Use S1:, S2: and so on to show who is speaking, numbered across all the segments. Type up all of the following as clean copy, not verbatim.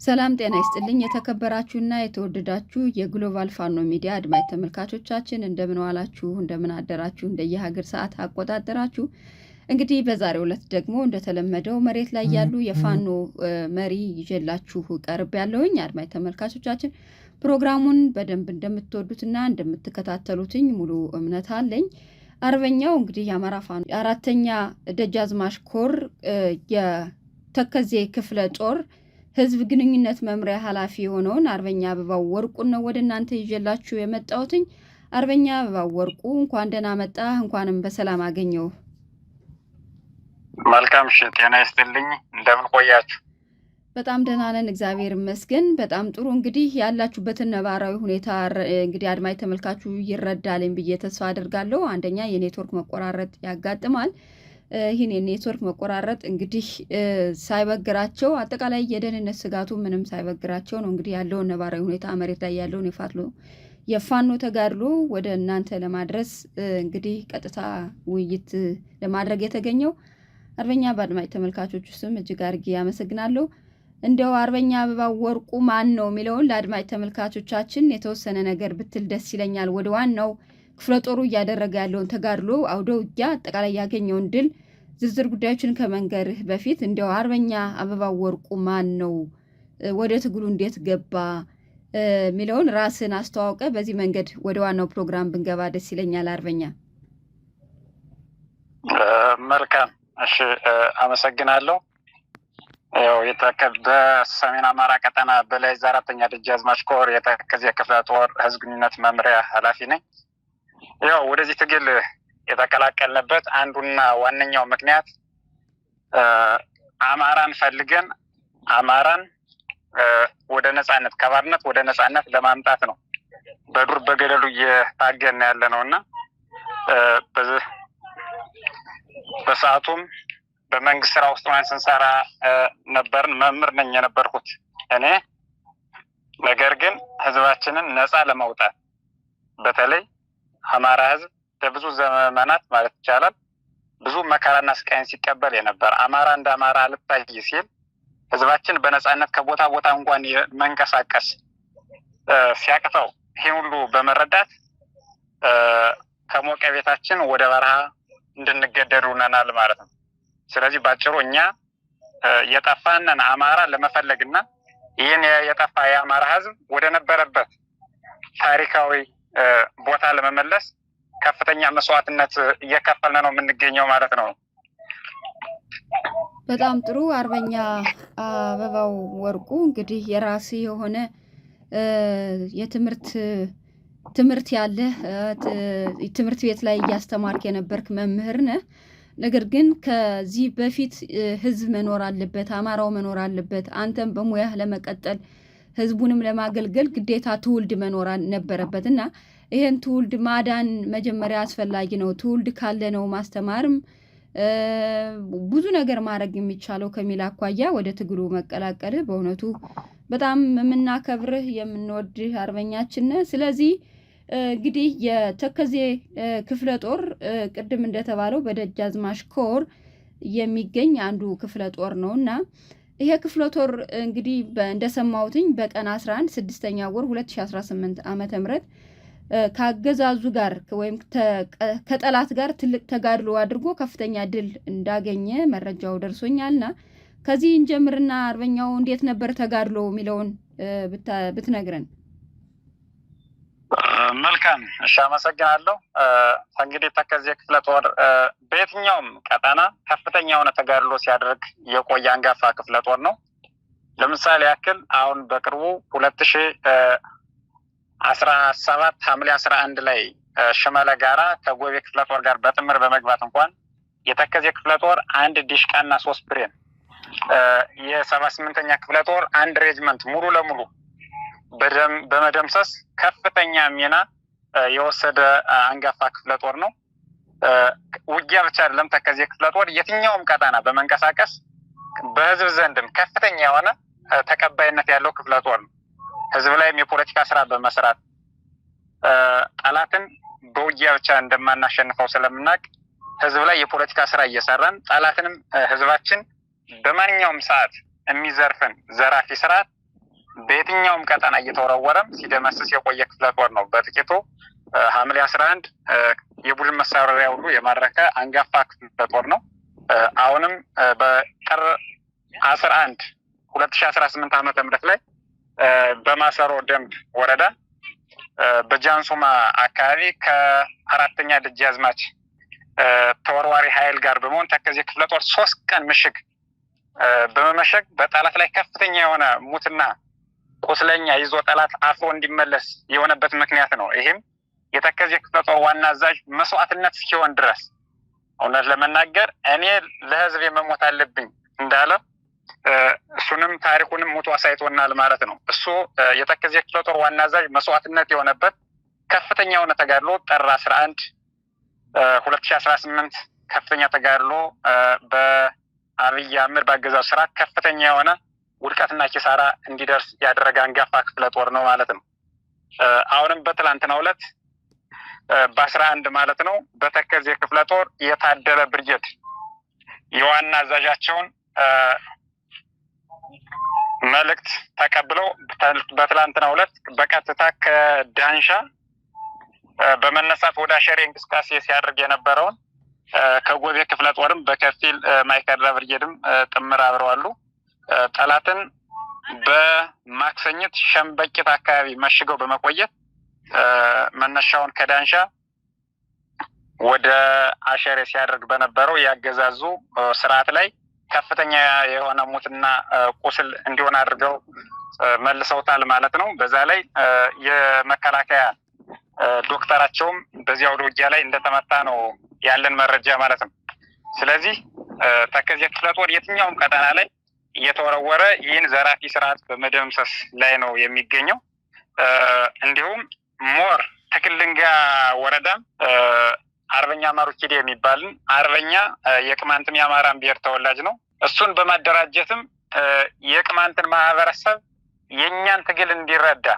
S1: ሰላም ጤና ይስጥልኝ የተከበራችሁና የተወደዳችሁ የግሎባል ፋኖ ሚዲያ አድማጭ ተመልካቾቻችን እንደምን ዋላችሁ እንደምን አደራችሁ እንደየሀገር ሰዓት አቆጣጠራችሁ። እንግዲህ በዛሬው ዕለት ደግሞ እንደተለመደው መሬት ላይ ያሉ የፋኖ መሪ ይዤላችሁ ቀርብ ያለውኝ አድማጭ ተመልካቾቻችን ፕሮግራሙን በደንብ እንደምትወዱትና እንደምትከታተሉትኝ ሙሉ እምነት አለኝ። አርበኛው እንግዲህ የአማራ ፋኖ አራተኛ ደጃዝማች ኮር የተከዜ ክፍለ ጦር ህዝብ ግንኙነት መምሪያ ኃላፊ የሆነውን አርበኛ አበባው ወርቁን ነው ወደ እናንተ ይዤላችሁ የመጣሁትኝ። አርበኛ አበባው ወርቁ እንኳን ደህና መጣ፣ እንኳንም በሰላም አገኘው።
S2: መልካም ጤና ይስጥልኝ። እንደምን ቆያችሁ?
S1: በጣም ደህና ነን እግዚአብሔር ይመስገን። በጣም ጥሩ። እንግዲህ ያላችሁበትን ነባራዊ ሁኔታ እንግዲህ አድማጭ ተመልካቹ ይረዳልኝ ብዬ ተስፋ አደርጋለሁ። አንደኛ የኔትወርክ መቆራረጥ ያጋጥማል። ይህን የኔትወርክ መቆራረጥ እንግዲህ ሳይበግራቸው አጠቃላይ የደህንነት ስጋቱ ምንም ሳይበግራቸው ነው እንግዲህ ያለውን ነባራዊ ሁኔታ መሬት ላይ ያለውን የፋኖ ተጋድሎ ወደ እናንተ ለማድረስ እንግዲህ ቀጥታ ውይይት ለማድረግ የተገኘው። አርበኛ በአድማጭ ተመልካቾቹ ስም እጅግ አድርጌ ያመሰግናለሁ። እንዲያው አርበኛ አበባው ወርቁ ማን ነው የሚለውን ለአድማጭ ተመልካቾቻችን የተወሰነ ነገር ብትል ደስ ይለኛል። ወደ ዋናው ክፍለ ጦሩ እያደረገ ያለውን ተጋድሎ አውደ ውጊያ አጠቃላይ ያገኘውን ድል ዝርዝር ጉዳዮችን ከመንገርህ በፊት እንዲያው አርበኛ አበባው ወርቁ ማን ነው፣ ወደ ትግሉ እንዴት ገባ የሚለውን ራስን አስተዋውቀ በዚህ መንገድ ወደ ዋናው ፕሮግራም ብንገባ ደስ ይለኛል። አርበኛ
S2: መልካም እሺ፣ አመሰግናለሁ። ያው በሰሜን አማራ ቀጠና በላይ አራተኛ ደጃዝማች ኮር የተከዜ ክፍለ ጦር ህዝብ ግንኙነት መምሪያ ኃላፊ ነኝ። ያው ወደዚህ ትግል የተቀላቀልንበት አንዱና ዋነኛው ምክንያት አማራን ፈልገን አማራን ወደ ነጻነት ከባርነት ወደ ነጻነት ለማምጣት ነው። በዱር በገደሉ እየታገልን ያለ ነውና በሰዓቱም በመንግስት ስራ ውስጥ ሆነን ስንሰራ ነበርን። መምህር ነኝ የነበርኩት እኔ። ነገር ግን ህዝባችንን ነጻ ለማውጣት በተለይ አማራ ህዝብ ለብዙ ዘመናት ማለት ይቻላል ብዙ መከራና ስቃይን ሲቀበል የነበር አማራ እንደ አማራ አልታይ ሲል ህዝባችን በነጻነት ከቦታ ቦታ እንኳን መንቀሳቀስ ሲያቅተው ይሄን ሁሉ በመረዳት ከሞቀ ቤታችን ወደ በረሃ እንድንገደዱ ሆነናል ማለት ነው። ስለዚህ ባጭሩ እኛ የጠፋንን አማራ ለመፈለግና ይህን የጠፋ የአማራ ህዝብ ወደ ነበረበት ታሪካዊ ቦታ ለመመለስ ከፍተኛ መስዋዕትነት እየከፈልን ነው የምንገኘው ማለት ነው።
S1: በጣም ጥሩ። አርበኛ አበባው ወርቁ እንግዲህ የራስ የሆነ ትምህርት ያለ ትምህርት ቤት ላይ እያስተማርክ የነበርክ መምህር ነህ። ነገር ግን ከዚህ በፊት ህዝብ መኖር አለበት፣ አማራው መኖር አለበት። አንተም በሙያህ ለመቀጠል ህዝቡንም ለማገልገል ግዴታ ትውልድ መኖር ነበረበት እና ይሄን ትውልድ ማዳን መጀመሪያ አስፈላጊ ነው። ትውልድ ካለ ነው ማስተማርም ብዙ ነገር ማድረግ የሚቻለው ከሚል አኳያ ወደ ትግሉ መቀላቀልህ በእውነቱ በጣም የምናከብርህ የምንወድህ አርበኛችን ነህ። ስለዚህ እንግዲህ የተከዜ ክፍለ ጦር ቅድም እንደተባለው በደጃዝማች ኮር የሚገኝ አንዱ ክፍለ ጦር ነውና ይሄ ክፍለ ጦር እንግዲህ እንደሰማሁትኝ በቀን 11 6ኛ ወር 2018 ዓመተ ምህረት ካገዛዙ ጋር ወይም ከጠላት ጋር ትልቅ ተጋድሎ አድርጎ ከፍተኛ ድል እንዳገኘ መረጃው ደርሶኛልና ከዚህ እንጀምርና አርበኛው እንዴት ነበር ተጋድሎ የሚለውን ብትነግረን።
S2: መልካም እሺ፣ አመሰግናለሁ። እንግዲህ ተከዜ ክፍለ ጦር በየትኛውም ቀጠና ከፍተኛ የሆነ ተጋድሎ ሲያደርግ የቆየ አንጋፋ ክፍለ ጦር ነው። ለምሳሌ ያክል አሁን በቅርቡ 2017 ሐምሌ 11 ላይ ሽመለ ጋራ ከጎቤ ክፍለ ጦር ጋር በጥምር በመግባት እንኳን የተከዜ ክፍለ ጦር አንድ ዲሽቃና 3 ብሬን የ78ኛ ክፍለ ጦር አንድ ሬጅመንት ሙሉ ለሙሉ በመደምሰስ ከፍተኛ ሚና የወሰደ አንጋፋ ክፍለ ጦር ነው። ውጊያ ብቻ አይደለም፣ ተከዜ ክፍለ ጦር የትኛውም ቀጠና በመንቀሳቀስ በህዝብ ዘንድም ከፍተኛ የሆነ ተቀባይነት ያለው ክፍለ ጦር ነው። ህዝብ ላይም የፖለቲካ ስራ በመስራት ጠላትን በውጊያ ብቻ እንደማናሸንፈው ስለምናውቅ ህዝብ ላይ የፖለቲካ ስራ እየሰራን ጠላትንም ህዝባችን በማንኛውም ሰዓት የሚዘርፍን ዘራፊ ስርዓት በየትኛውም ቀጠና እየተወረወረም ሲደመስስ የቆየ ክፍለ ጦር ነው። በጥቂቱ ሐምሌ 11 የቡድን መሳሪያ ሁሉ የማረከ አንጋፋ ክፍለ ጦር ነው። አሁንም በጥር 11 2018 ዓመተ ምህረት ላይ በማሰሮ ደንብ ወረዳ በጃንሱማ አካባቢ ከ4ኛ ደጃዝማች ተወርዋሪ ኃይል ጋር በመሆን ተከዜ ክፍለ ጦር 3 ቀን ምሽግ በመመሸግ በጠላት ላይ ከፍተኛ የሆነ ሙትና ቁስለኛ ይዞ ጠላት አፍሮ እንዲመለስ የሆነበት ምክንያት ነው። ይህም የተከዜ ክፍለ ጦር ዋና አዛዥ መስዋዕትነት እስኪሆን ድረስ እውነት ለመናገር እኔ ለህዝብ መሞት አለብኝ እንዳለ እሱንም ታሪኩንም ሙቶ አሳይቶናል ማለት ነው። እሱ የተከዜ ክፍለ ጦር ዋና አዛዥ መስዋዕትነት የሆነበት ከፍተኛ የሆነ ተጋድሎ ጥር 11 2018 ከፍተኛ ተጋድሎ በአብይ አህመድ በአገዛዙ ስርዓት ከፍተኛ የሆነ ውድቀትና ኪሳራ እንዲደርስ ያደረገ አንጋፋ ክፍለ ጦር ነው ማለት ነው። አሁንም በትላንትናው ዕለት በ11 ማለት ነው በተከዜ ክፍለ ጦር የታደለ ብርጌድ የዋና አዛዣቸውን መልእክት ተቀብለው በትላንትናው ዕለት በቀጥታ ከዳንሻ በመነሳት ወደ አሸሬ እንቅስቃሴ ሲያደርግ የነበረውን ከጎቤ ክፍለ ጦርም በከፊል ማይካድራ ብርጌድም ጥምር አብረዋሉ። ጠላትን በማክሰኝት ሸምበቂት አካባቢ መሽገው በመቆየት መነሻውን ከዳንሻ ወደ አሸሬ ሲያደርግ በነበረው ያገዛዙ ስርዓት ላይ ከፍተኛ የሆነ ሙትና ቁስል እንዲሆን አድርገው መልሰውታል ማለት ነው። በዛ ላይ የመከላከያ ዶክተራቸውም በዚያው ውጊያ ላይ እንደተመታ ነው ያለን መረጃ ማለት ነው። ስለዚህ ተከዜ ክፍለ ጦር የትኛውም ቀጠና ላይ እየተወረወረ ይህን ዘራፊ ስርዓት በመደምሰስ ላይ ነው የሚገኘው። እንዲሁም ሞር ትክልንጋ ወረዳ አርበኛ ማሩኪዴ የሚባልን አርበኛ የቅማንትም የአማራን ብሔር ተወላጅ ነው። እሱን በማደራጀትም የቅማንትን ማህበረሰብ የእኛን ትግል እንዲረዳ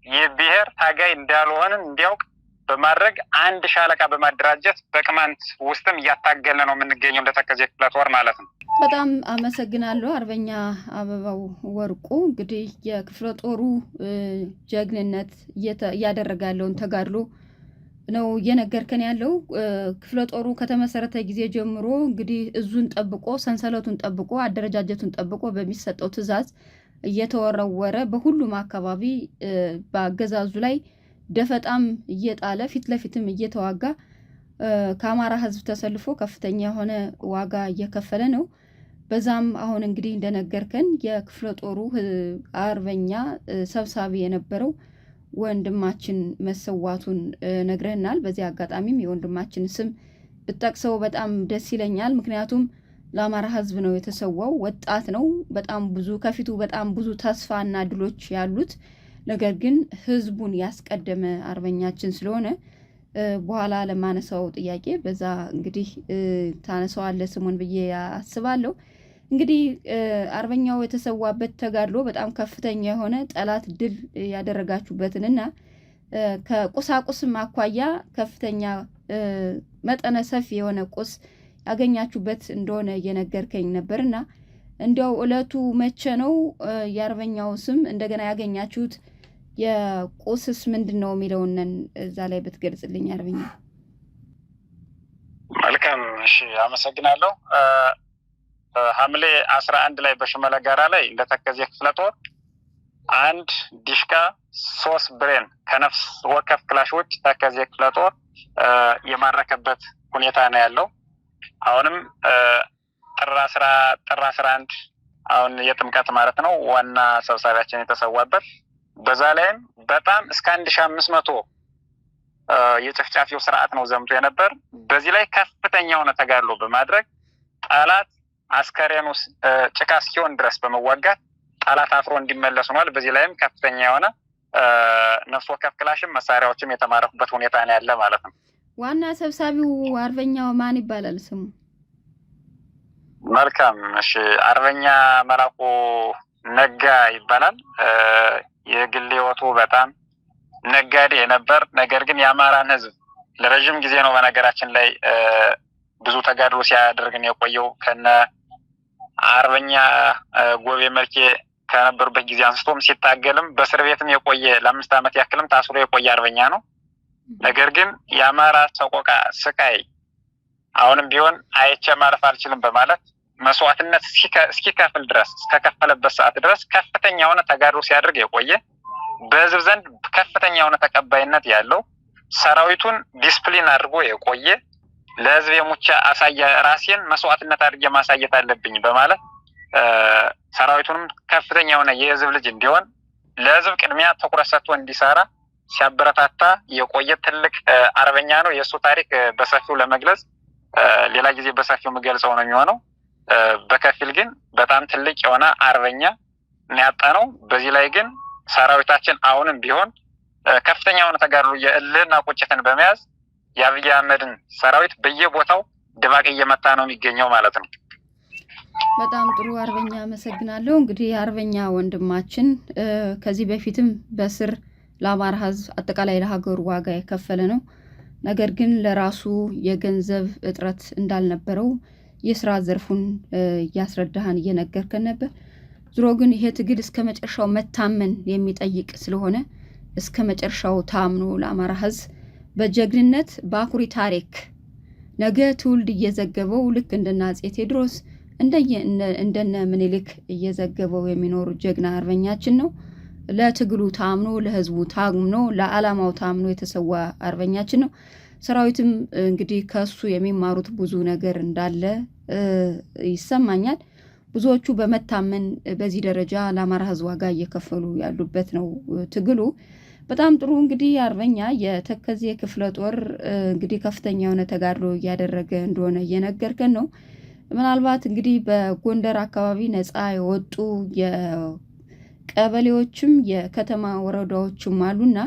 S2: የብሔር ታጋይ እንዳልሆንን እንዲያውቅ በማድረግ አንድ ሻለቃ በማደራጀት በቅማንት ውስጥም እያታገለ ነው የምንገኘው እንደ ተከዜ ክፍለ ጦር ማለት ነው።
S1: በጣም አመሰግናለሁ አርበኛ አበባው ወርቁ። እንግዲህ የክፍለ ጦሩ ጀግንነት እያደረገ ያለውን ተጋድሎ ነው እየነገርከን ያለው። ክፍለ ጦሩ ከተመሰረተ ጊዜ ጀምሮ እንግዲህ እዙን ጠብቆ ሰንሰለቱን ጠብቆ አደረጃጀቱን ጠብቆ በሚሰጠው ትዕዛዝ እየተወረወረ በሁሉም አካባቢ በአገዛዙ ላይ ደፈጣም እየጣለ ፊት ለፊትም እየተዋጋ ከአማራ ሕዝብ ተሰልፎ ከፍተኛ የሆነ ዋጋ እየከፈለ ነው። በዛም አሁን እንግዲህ እንደነገርከን የክፍለ ጦሩ አርበኛ ሰብሳቢ የነበረው ወንድማችን መሰዋቱን ነግረህናል። በዚህ አጋጣሚም የወንድማችን ስም ብጠቅሰው በጣም ደስ ይለኛል። ምክንያቱም ለአማራ ሕዝብ ነው የተሰዋው። ወጣት ነው። በጣም ብዙ ከፊቱ በጣም ብዙ ተስፋና ድሎች ያሉት፣ ነገር ግን ሕዝቡን ያስቀደመ አርበኛችን ስለሆነ በኋላ ለማነሳው ጥያቄ በዛ እንግዲህ ታነሳዋለህ ስሙን ብዬ አስባለሁ። እንግዲህ አርበኛው የተሰዋበት ተጋድሎ በጣም ከፍተኛ የሆነ ጠላት ድል ያደረጋችሁበትንና ከቁሳቁስም አኳያ ከፍተኛ መጠነ ሰፊ የሆነ ቁስ ያገኛችሁበት እንደሆነ እየነገርከኝ ነበርና እንዲያው ዕለቱ መቼ ነው? የአርበኛው ስም እንደገና ያገኛችሁት የቁስስ ምንድን ነው የሚለውን እዛ ላይ ብትገልጽልኝ አርበኛ።
S2: መልካም እሺ፣ አመሰግናለሁ። ሐምሌ 11 ላይ በሽመለ ጋራ ላይ እንደተከዜ ክፍለ ጦር 1 ዲሽቃ 3 ብሬን ከነፍስ ወከፍ ክላሾች ተከዜ ክፍለ ጦር የማረከበት ሁኔታ ነው ያለው። አሁንም ጥር 11 አሁን የጥምቀት ማለት ነው ዋና ሰብሳቢያችን የተሰዋበት፣ በዛ ላይም በጣም እስከ 1500 የጨፍጫፊው ስርዓት ነው ዘምቶ የነበር። በዚህ ላይ ከፍተኛ የሆነ ተጋድሎ በማድረግ ጠላት አስከሬኑ ጭቃ እስኪሆን ድረስ በመዋጋት ጠላት አፍሮ እንዲመለስ ሆኗል። በዚህ ላይም ከፍተኛ የሆነ ነፍስ ወከፍ ክላሽም መሳሪያዎችም የተማረኩበት ሁኔታ ነው ያለ ማለት ነው።
S1: ዋና ሰብሳቢው አርበኛው ማን ይባላል ስሙ?
S2: መልካም እሺ፣ አርበኛ መላኩ ነጋ ይባላል። የግል ህይወቱ በጣም ነጋዴ ነበር። ነገር ግን የአማራን ህዝብ ለረጅም ጊዜ ነው በነገራችን ላይ ብዙ ተጋድሎ ሲያደርግን የቆየው ከነ አርበኛ ጎቤ መልኬ ከነበሩበት ጊዜ አንስቶም ሲታገልም በእስር ቤትም የቆየ ለ5 ዓመት ያክልም ታስሮ የቆየ አርበኛ ነው። ነገር ግን የአማራ ሰቆቃ ስቃይ አሁንም ቢሆን አይቼ ማለፍ አልችልም በማለት መስዋዕትነት እስኪከፍል ድረስ እስከከፈለበት ሰዓት ድረስ ከፍተኛ የሆነ ተጋድሎ ሲያደርግ የቆየ በህዝብ ዘንድ ከፍተኛ የሆነ ተቀባይነት ያለው ሰራዊቱን ዲስፕሊን አድርጎ የቆየ ለህዝብ የሙቻ ራሴን መስዋዕትነት አድርጌ ማሳየት አለብኝ በማለት ሰራዊቱንም ከፍተኛ የሆነ የህዝብ ልጅ እንዲሆን ለህዝብ ቅድሚያ ትኩረት ሰጥቶ እንዲሰራ ሲያበረታታ የቆየ ትልቅ አርበኛ ነው። የእሱ ታሪክ በሰፊው ለመግለጽ ሌላ ጊዜ በሰፊው የምገልጸው ነው የሚሆነው። በከፊል ግን በጣም ትልቅ የሆነ አርበኛ ያጣ ነው። በዚህ ላይ ግን ሰራዊታችን አሁንም ቢሆን ከፍተኛ የሆነ ተጋድሎ የእልህና ቁጭትን በመያዝ የአብይ አህመድን ሰራዊት በየቦታው ድባቅ እየመታ ነው የሚገኘው ማለት ነው።
S1: በጣም ጥሩ አርበኛ፣ አመሰግናለሁ። እንግዲህ አርበኛ ወንድማችን ከዚህ በፊትም በስር ለአማራ ህዝብ አጠቃላይ ለሀገሩ ዋጋ የከፈለ ነው። ነገር ግን ለራሱ የገንዘብ እጥረት እንዳልነበረው የስራ ዘርፉን እያስረዳህን እየነገርከን ነበር። ዞሮ ግን ይሄ ትግል እስከ መጨረሻው መታመን የሚጠይቅ ስለሆነ እስከ መጨረሻው ታምኖ ለአማራ ህዝብ በጀግንነት በአኩሪ ታሪክ ነገ ትውልድ እየዘገበው ልክ እንደነ አፄ ቴዎድሮስ እንደነ ምኒልክ እየዘገበው የሚኖሩ ጀግና አርበኛችን ነው። ለትግሉ ታምኖ ለህዝቡ ታምኖ ለዓላማው ታምኖ የተሰዋ አርበኛችን ነው። ሰራዊትም እንግዲህ ከሱ የሚማሩት ብዙ ነገር እንዳለ ይሰማኛል። ብዙዎቹ በመታመን በዚህ ደረጃ ለአማራ ህዝብ ዋጋ እየከፈሉ ያሉበት ነው ትግሉ። በጣም ጥሩ። እንግዲህ አርበኛ የተከዜ ክፍለ ጦር እንግዲህ ከፍተኛ የሆነ ተጋድሎ እያደረገ እንደሆነ እየነገርከን ነው። ምናልባት እንግዲህ በጎንደር አካባቢ ነፃ የወጡ የቀበሌዎችም የከተማ ወረዳዎችም አሉና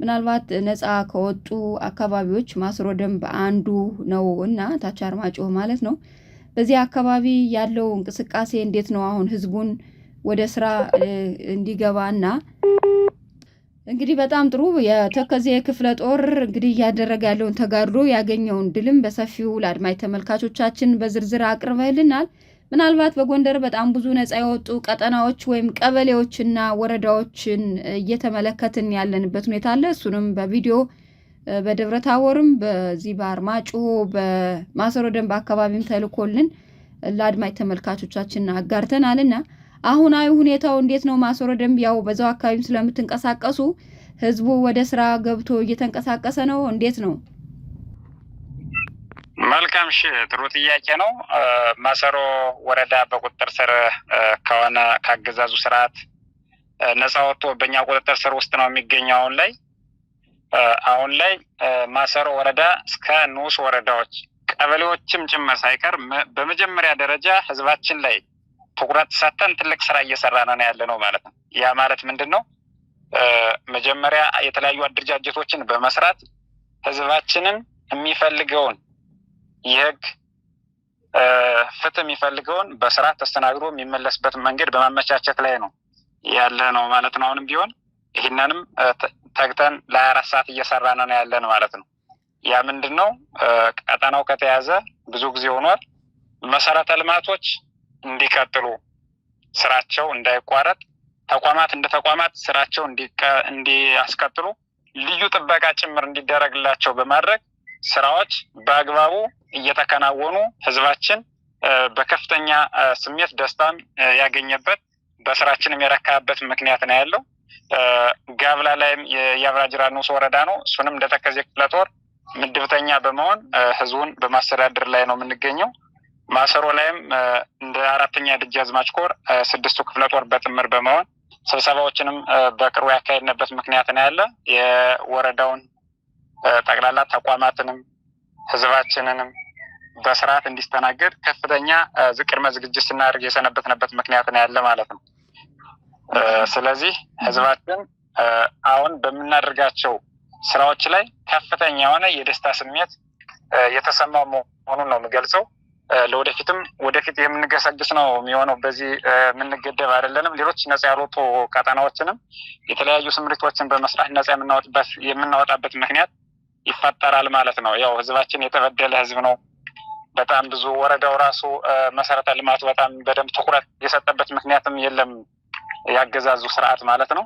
S1: ምናልባት ነፃ ከወጡ አካባቢዎች ማስሮ ደንብ አንዱ ነው እና ታች አርማጭሆ ማለት ነው። በዚህ አካባቢ ያለው እንቅስቃሴ እንዴት ነው? አሁን ህዝቡን ወደ ስራ እንዲገባና እንግዲህ በጣም ጥሩ የተከዜ ክፍለ ጦር እንግዲህ እያደረገ ያለውን ተጋድሎ ያገኘውን ድልም በሰፊው ለአድማጭ ተመልካቾቻችን በዝርዝር አቅርበህልናል። ምናልባት በጎንደር በጣም ብዙ ነፃ የወጡ ቀጠናዎች ወይም ቀበሌዎችና ወረዳዎችን እየተመለከትን ያለንበት ሁኔታ አለ። እሱንም በቪዲዮ በደብረ ታቦርም በዚህ በአርማጭሆ በማሰሮ ደንብ አካባቢም ተልኮልን ለአድማጭ ተመልካቾቻችን አጋርተናልና አሁናዊ ሁኔታው እንዴት ነው? ማሰሮ ደንብ ያው በዛው አካባቢም ስለምትንቀሳቀሱ ህዝቡ ወደ ስራ ገብቶ እየተንቀሳቀሰ ነው? እንዴት ነው?
S2: መልካም እሺ፣ ጥሩ ጥያቄ ነው። ማሰሮ ወረዳ በቁጥጥር ስር ከሆነ ካገዛዙ ስርዓት ነፃ ወጥቶ በእኛ ቁጥጥር ስር ውስጥ ነው የሚገኘው። አሁን ላይ ማሰሮ ወረዳ እስከ ንዑስ ወረዳዎች ቀበሌዎችም ጭምር ሳይቀር በመጀመሪያ ደረጃ ህዝባችን ላይ ትኩረት ሰጥተን ትልቅ ስራ እየሰራ ነው ያለ ነው ማለት ነው። ያ ማለት ምንድን ነው? መጀመሪያ የተለያዩ አደረጃጀቶችን በመስራት ህዝባችንን የሚፈልገውን የህግ ፍትህ የሚፈልገውን በስርዓት ተስተናግዶ የሚመለስበት መንገድ በማመቻቸት ላይ ነው ያለ ነው ማለት ነው። አሁንም ቢሆን ይህንንም ተግተን ለ24 ሰዓት እየሰራ ነው ያለን ማለት ነው። ያ ምንድን ነው? ቀጠናው ከተያዘ ብዙ ጊዜ ሆኗል። መሰረተ ልማቶች እንዲቀጥሉ ስራቸው እንዳይቋረጥ፣ ተቋማት እንደ ተቋማት ስራቸው እንዲያስቀጥሉ ልዩ ጥበቃ ጭምር እንዲደረግላቸው በማድረግ ስራዎች በአግባቡ እየተከናወኑ ህዝባችን በከፍተኛ ስሜት ደስታን ያገኘበት በስራችንም የረካበት ምክንያት ነው ያለው። ጋብላ ላይም የአብራጅራ ንዑስ ወረዳ ነው። እሱንም እንደ ተከዜ ክፍለ ጦር ምድብተኛ በመሆን ህዝቡን በማስተዳደር ላይ ነው የምንገኘው። ማሰሮ ላይም እንደ 4ኛ ደጃዝማች ኮር 6ቱ ክፍለ ጦር በጥምር በመሆን ስብሰባዎችንም በቅርቡ ያካሄድንበት ምክንያት ነው ያለ። የወረዳውን ጠቅላላ ተቋማትንም ህዝባችንንም በስርዓት እንዲስተናገድ ከፍተኛ ቅድመ ዝግጅት ስናደርግ የሰነበትንበት ምክንያት ነው ያለ ማለት ነው። ስለዚህ ህዝባችን አሁን በመናደርጋቸው ስራዎች ላይ ከፍተኛ የሆነ የደስታ ስሜት የተሰማው መሆኑን ነው የሚገልጸው። ለወደፊትም ወደፊት የምንገሰግስ ነው የሚሆነው። በዚህ የምንገደብ አይደለንም። ሌሎች ነፃ ያልወጡ ቀጠናዎችንም የተለያዩ ስምሪቶችን በመስራት ነፃ የምናወጣበት ምክንያት ይፈጠራል ማለት ነው። ያው ህዝባችን የተበደለ ህዝብ ነው። በጣም ብዙ ወረዳው ራሱ መሰረተ ልማት በጣም በደንብ ትኩረት የሰጠበት ምክንያትም የለም። ያገዛዙ ስርዓት ማለት ነው።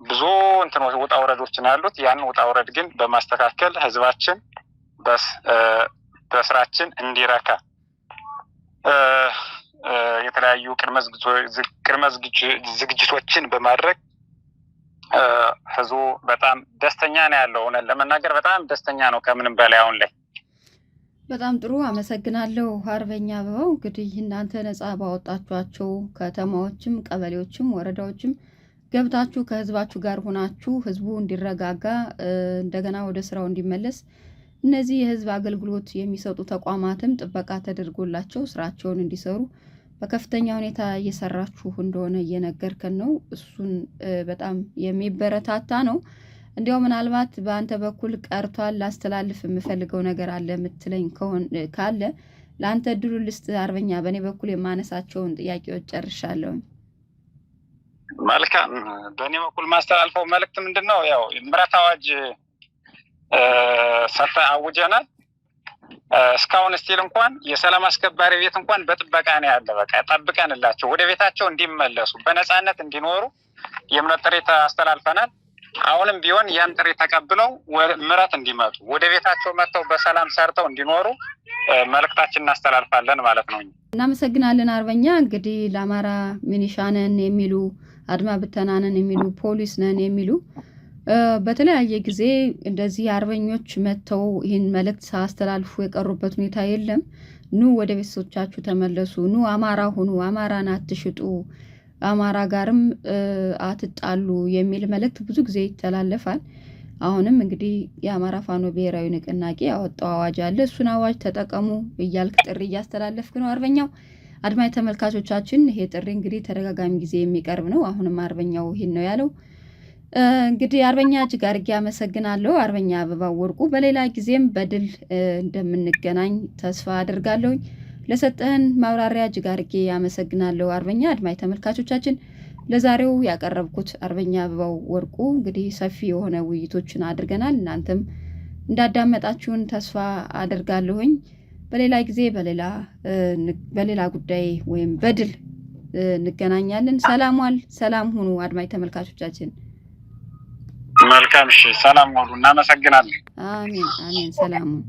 S2: ብዙ እንትኖች ውጣ ውረዶችን ያሉት ያን ውጣ ውረድ ግን በማስተካከል ህዝባችን በስራችን እንዲረካ የተለያዩ ቅድመ ዝግጅቶችን በማድረግ ህዝቡ በጣም ደስተኛ ነው ያለው። እውነት ለመናገር በጣም ደስተኛ ነው ከምንም በላይ አሁን ላይ።
S1: በጣም ጥሩ አመሰግናለሁ አርበኛ አበባው። እንግዲህ እናንተ ነፃ ባወጣችኋቸው ከተማዎችም ቀበሌዎችም ወረዳዎችም ገብታችሁ ከህዝባችሁ ጋር ሆናችሁ ህዝቡ እንዲረጋጋ እንደገና ወደ ስራው እንዲመለስ እነዚህ የህዝብ አገልግሎት የሚሰጡ ተቋማትም ጥበቃ ተደርጎላቸው ስራቸውን እንዲሰሩ በከፍተኛ ሁኔታ እየሰራችሁ እንደሆነ እየነገርከን ነው። እሱን በጣም የሚበረታታ ነው። እንዲያው ምናልባት በአንተ በኩል ቀርቷል ላስተላልፍ የምፈልገው ነገር አለ የምትለኝ ካለ ለአንተ እድሉን ልስጥ አርበኛ። በእኔ በኩል የማነሳቸውን ጥያቄዎች ጨርሻለሁ።
S2: መልካም። በእኔ በኩል ማስተላልፈው መልእክት ምንድን ነው? ያው ምህረት አዋጅ አውጀናል። እስካሁን ስቲል እንኳን የሰላም አስከባሪ ቤት እንኳን በጥበቃ ነው ያለ። በቃ ጠብቀንላቸው ወደ ቤታቸው እንዲመለሱ በነፃነት እንዲኖሩ የምህረት ጥሪ አስተላልፈናል። አሁንም ቢሆን ያን ጥሪ ተቀብለው ምህረት እንዲመጡ ወደ ቤታቸው መጥተው በሰላም ሰርተው እንዲኖሩ መልእክታችን እናስተላልፋለን ማለት ነው።
S1: እናመሰግናለን አርበኛ። እንግዲህ ለአማራ ሚኒሻ ነን የሚሉ አድማ ብተና ነን የሚሉ ፖሊስ ነን የሚሉ በተለያየ ጊዜ እንደዚህ አርበኞች መጥተው ይህን መልእክት ሳያስተላልፉ የቀሩበት ሁኔታ የለም። ኑ ወደ ቤተሰቦቻችሁ ተመለሱ፣ ኑ አማራ ሁኑ፣ አማራን አትሽጡ፣ አማራ ጋርም አትጣሉ የሚል መልእክት ብዙ ጊዜ ይተላለፋል። አሁንም እንግዲህ የአማራ ፋኖ ብሔራዊ ንቅናቄ ያወጣው አዋጅ አለ። እሱን አዋጅ ተጠቀሙ እያልክ ጥሪ እያስተላለፍክ ነው አርበኛው። አድማጭ ተመልካቾቻችን ይሄ ጥሪ እንግዲህ ተደጋጋሚ ጊዜ የሚቀርብ ነው። አሁንም አርበኛው ይሄን ነው ያለው። እንግዲህ አርበኛ እጅግ አድርጌ አመሰግናለሁ። አርበኛ አበባው ወርቁ፣ በሌላ ጊዜም በድል እንደምንገናኝ ተስፋ አድርጋለሁኝ። ለሰጠህን ማብራሪያ እጅግ አድርጌ አመሰግናለሁ አርበኛ። አድማጭ ተመልካቾቻችን ለዛሬው ያቀረብኩት አርበኛ አበባው ወርቁ እንግዲህ ሰፊ የሆነ ውይይቶችን አድርገናል። እናንተም እንዳዳመጣችሁን ተስፋ አድርጋለሁኝ። በሌላ ጊዜ በሌላ ጉዳይ ወይም በድል እንገናኛለን። ሰላም ሁኑ አድማጭ ተመልካቾቻችን።
S2: መልካም። እሺ፣ ሰላም ሁኑ። እናመሰግናለን።
S1: አሜን። ሰላም ሁኑ።